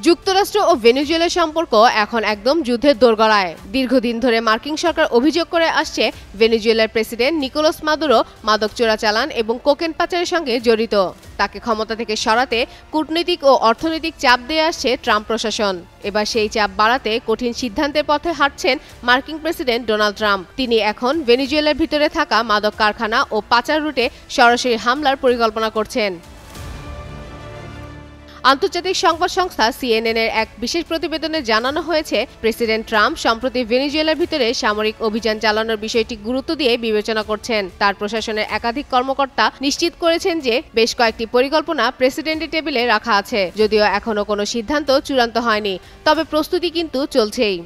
যুক্তরাষ্ট্র ও ভেনেজুয়েলার সম্পর্ক এখন একদম যুদ্ধের দোরগোড়ায়। দীর্ঘদিন ধরে মার্কিন সরকার অভিযোগ করে আসছে ভেনেজুয়েলার প্রেসিডেন্ট নিকোলাস মাদুরো মাদক চোরাচালান এবং কোকেন পাচারের সঙ্গে জড়িত। তাকে ক্ষমতা থেকে সরাতে কূটনৈতিক ও অর্থনৈতিক চাপ দিয়ে আসছে ট্রাম্প প্রশাসন। এবার সেই চাপ বাড়াতে কঠিন সিদ্ধান্তের পথে হাঁটছেন মার্কিন প্রেসিডেন্ট ডোনাল্ড ট্রাম্প। তিনি এখন ভেনেজুয়েলার ভিতরে থাকা মাদক কারখানা ও পাচার রুটে সরাসরি হামলার পরিকল্পনা করছেন। আন্তর্জাতিক সংবাদ সংস্থা সিএনএন-এর এক বিশেষ প্রতিবেদনে জানানো হয়েছে, প্রেসিডেন্ট ট্রাম্প সম্প্রতি ভেনেজুয়েলার ভিতরে সামরিক অভিযান চালানোর বিষয়টি গুরুত্ব দিয়ে বিবেচনা করছেন। তার প্রশাসনের একাধিক কর্মকর্তা নিশ্চিত করেছেন যে বেশ কয়েকটি পরিকল্পনা প্রেসিডেন্টের টেবিলে রাখা আছে। যদিও এখনো কোনো সিদ্ধান্ত চূড়ান্ত হয়নি, তবে প্রস্তুতি কিন্তু চলছেই।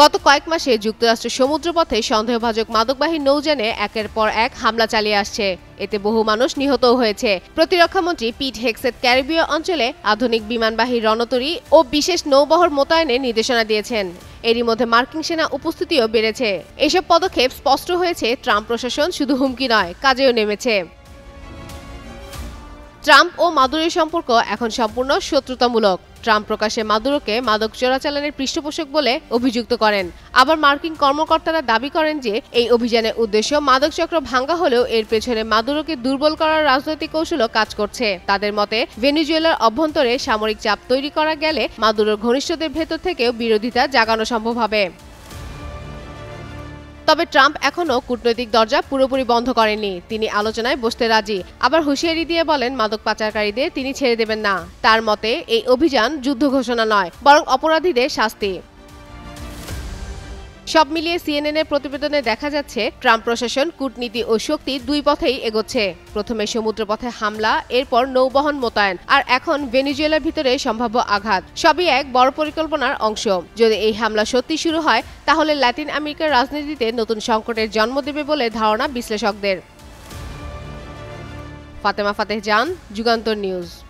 গত কয়েক মাসে যুক্তরাষ্ট্রের সমুদ্রপথে সন্দেহভাজন মাদকবাহী নৌযানে একের পর এক হামলা চালিয়ে আসছে। এতে বহু মানুষ নিহতও হয়েছে। প্রতিরক্ষামন্ত্রী পিট হেগসেট ক্যারিবীয় অঞ্চলে আধুনিক বিমানবাহী রণতরী ও বিশেষ নৌবহর মোতায়েনের নির্দেশনা দিয়েছেন। এরই মধ্যে মার্কিন সেনা উপস্থিতিও বেড়েছে। এসব পদক্ষেপ স্পষ্ট হয়েছে ট্রাম্প প্রশাসন শুধু হুমকি নয়, কাজেও নেমেছে। ট্রাম্প ও মাদুরোর সম্পর্ক এখন সম্পূর্ণ শত্রুতামূলক। ট্রাম্প প্রকাশ্যে মাদুরোকে মাদক চোরাচালানের পৃষ্ঠপোষক বলে অভিযুক্ত করেন। আবার মার্কিন কর্মকর্তারা দাবি করেন যে এই অভিযানের উদ্দেশ্য মাদক চক্র ভাঙা হলেও এর পেছনে মাদুরোকে দুর্বল করার রাজনৈতিক কৌশলও কাজ করছে। তাদের মতে, ভেনেজুয়েলার অভ্যন্তরে সামরিক চাপ তৈরি করা গেলে মাদুরোর ঘনিষ্ঠদের ভেতর থেকেও বিরোধিতা জাগানো সম্ভব হবে। তবে ট্রাম্প এখনও কূটনৈতিক দরজা পুরোপুরি বন্ধ করেননি। তিনি আলোচনায় বসতে রাজি, আবার হুঁশিয়ারি দিয়ে বলেন মাদক পাচারকারীদের তিনি ছেড়ে দেবেন না। তার মতে, এই অভিযান যুদ্ধ ঘোষণা নয়, বরং অপরাধীদের শাস্তি। সব মিলিয়ে সিএনএন-এর প্রতিবেদনে দেখা যাচ্ছে, ট্রাম্প প্রশাসন কূটনীতি ও শক্তি দুই পথেই এগোচ্ছে। প্রথমে সমুদ্রপথে হামলা, এরপর নৌবহন মোতায়েন, আর এখন ভেনেজুয়েলার ভিতরে সম্ভাব্য আঘাত। সবই এক বড় পরিকল্পনার অংশ। যদি এই হামলা সত্যি শুরু হয়, তাহলে ল্যাটিন আমেরিকার রাজনীতিতে নতুন সংকটের জন্ম দেবে বলে ধারণা বিশ্লেষকদের। ফাতেমা ফাতেহ জান, যুগান্তর নিউজ।